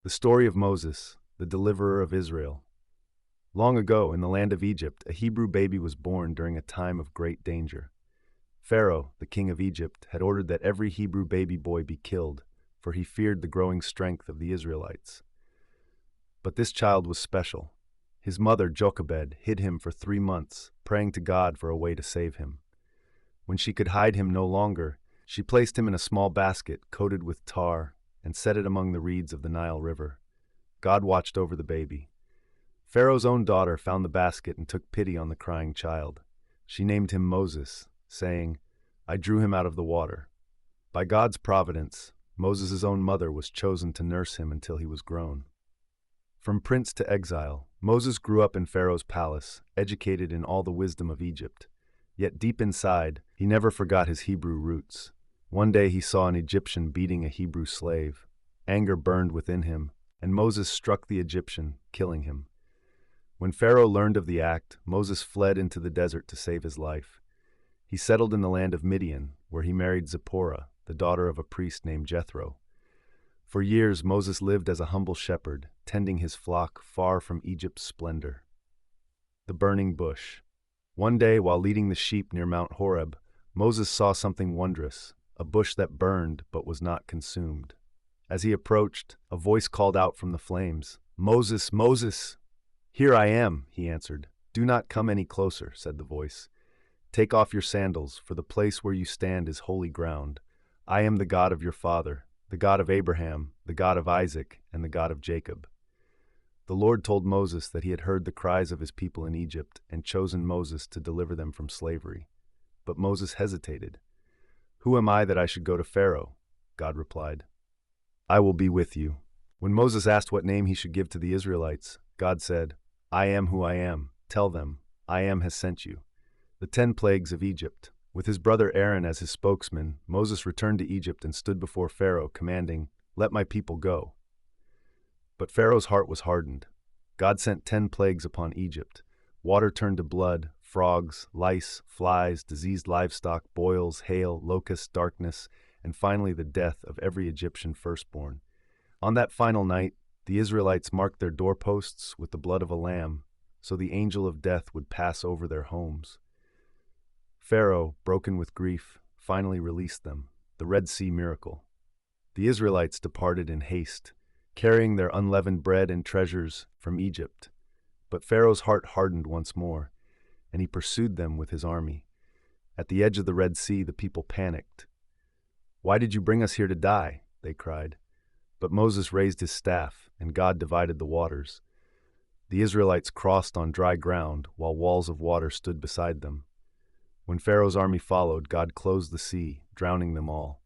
The story of Moses, the deliverer of Israel. Long ago, in the land of Egypt, a Hebrew baby was born during a time of great danger. Pharaoh, the king of Egypt, had ordered that every Hebrew baby boy be killed, for he feared the growing strength of the Israelites. But this child was special. His mother, Jochebed, hid him for 3 months, praying to God for a way to save him. When she could hide him no longer, she placed him in a small basket coated with tar and set it among the reeds of the Nile River. God watched over the baby. Pharaoh's own daughter found the basket and took pity on the crying child. She named him Moses, saying, "I drew him out of the water." By God's providence, Moses' own mother was chosen to nurse him until he was grown. From prince to exile, Moses grew up in Pharaoh's palace, educated in all the wisdom of Egypt. Yet deep inside, he never forgot his Hebrew roots. One day he saw an Egyptian beating a Hebrew slave. Anger burned within him, and Moses struck the Egyptian, killing him. When Pharaoh learned of the act, Moses fled into the desert to save his life. He settled in the land of Midian, where he married Zipporah, the daughter of a priest named Jethro. For years, Moses lived as a humble shepherd, tending his flock far from Egypt's splendor. The burning bush. One day, while leading the sheep near Mount Horeb, Moses saw something wondrous, a bush that burned but was not consumed. As he approached, a voice called out from the flames, "Moses, Moses!" "Here I am," he answered. "Do not come any closer," said the voice. "Take off your sandals, for the place where you stand is holy ground. I am the God of your father, the God of Abraham, the God of Isaac, and the God of Jacob." The Lord told Moses that he had heard the cries of his people in Egypt and chosen Moses to deliver them from slavery. But Moses hesitated. "Who am I that I should go to Pharaoh?" God replied. "I will be with you." When Moses asked what name he should give to the Israelites, God said, "I am who I am. Tell them, I am has sent you." The 10 plagues of Egypt. With his brother Aaron as his spokesman, Moses returned to Egypt and stood before Pharaoh, commanding, "Let my people go." But Pharaoh's heart was hardened. God sent 10 plagues upon Egypt. Water turned to blood, frogs, lice, flies, diseased livestock, boils, hail, locusts, darkness, and finally the death of every Egyptian firstborn. On that final night, the Israelites marked their doorposts with the blood of a lamb, so the angel of death would pass over their homes. Pharaoh, broken with grief, finally released them, the Red Sea miracle. The Israelites departed in haste, carrying their unleavened bread and treasures from Egypt. But Pharaoh's heart hardened once more, and he pursued them with his army. At the edge of the Red Sea, the people panicked. "Why did you bring us here to die?" they cried. But Moses raised his staff, and God divided the waters. The Israelites crossed on dry ground, while walls of water stood beside them. When Pharaoh's army followed, God closed the sea, drowning them all.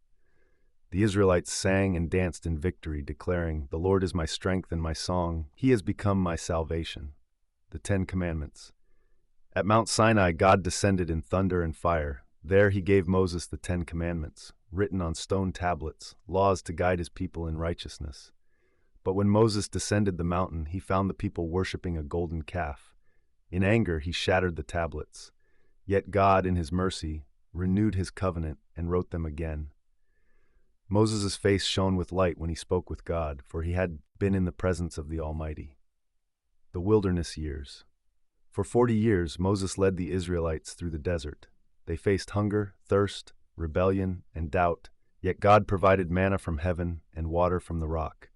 The Israelites sang and danced in victory, declaring, "The Lord is my strength and my song. He has become my salvation." The 10 Commandments. At Mount Sinai, God descended in thunder and fire. There he gave Moses the 10 Commandments, written on stone tablets, laws to guide his people in righteousness. But when Moses descended the mountain, he found the people worshiping a golden calf. In anger, he shattered the tablets. Yet God, in his mercy, renewed his covenant and wrote them again. Moses' face shone with light when he spoke with God, for he had been in the presence of the Almighty. The wilderness years. For 40 years, Moses led the Israelites through the desert. They faced hunger, thirst, rebellion, and doubt, yet God provided manna from heaven and water from the rock.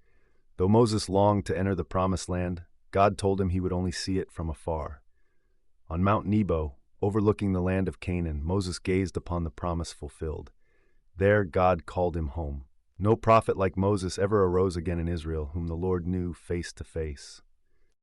Though Moses longed to enter the promised land, God told him he would only see it from afar. On Mount Nebo, overlooking the land of Canaan, Moses gazed upon the promise fulfilled. There God called him home. No prophet like Moses ever arose again in Israel, whom the Lord knew face to face.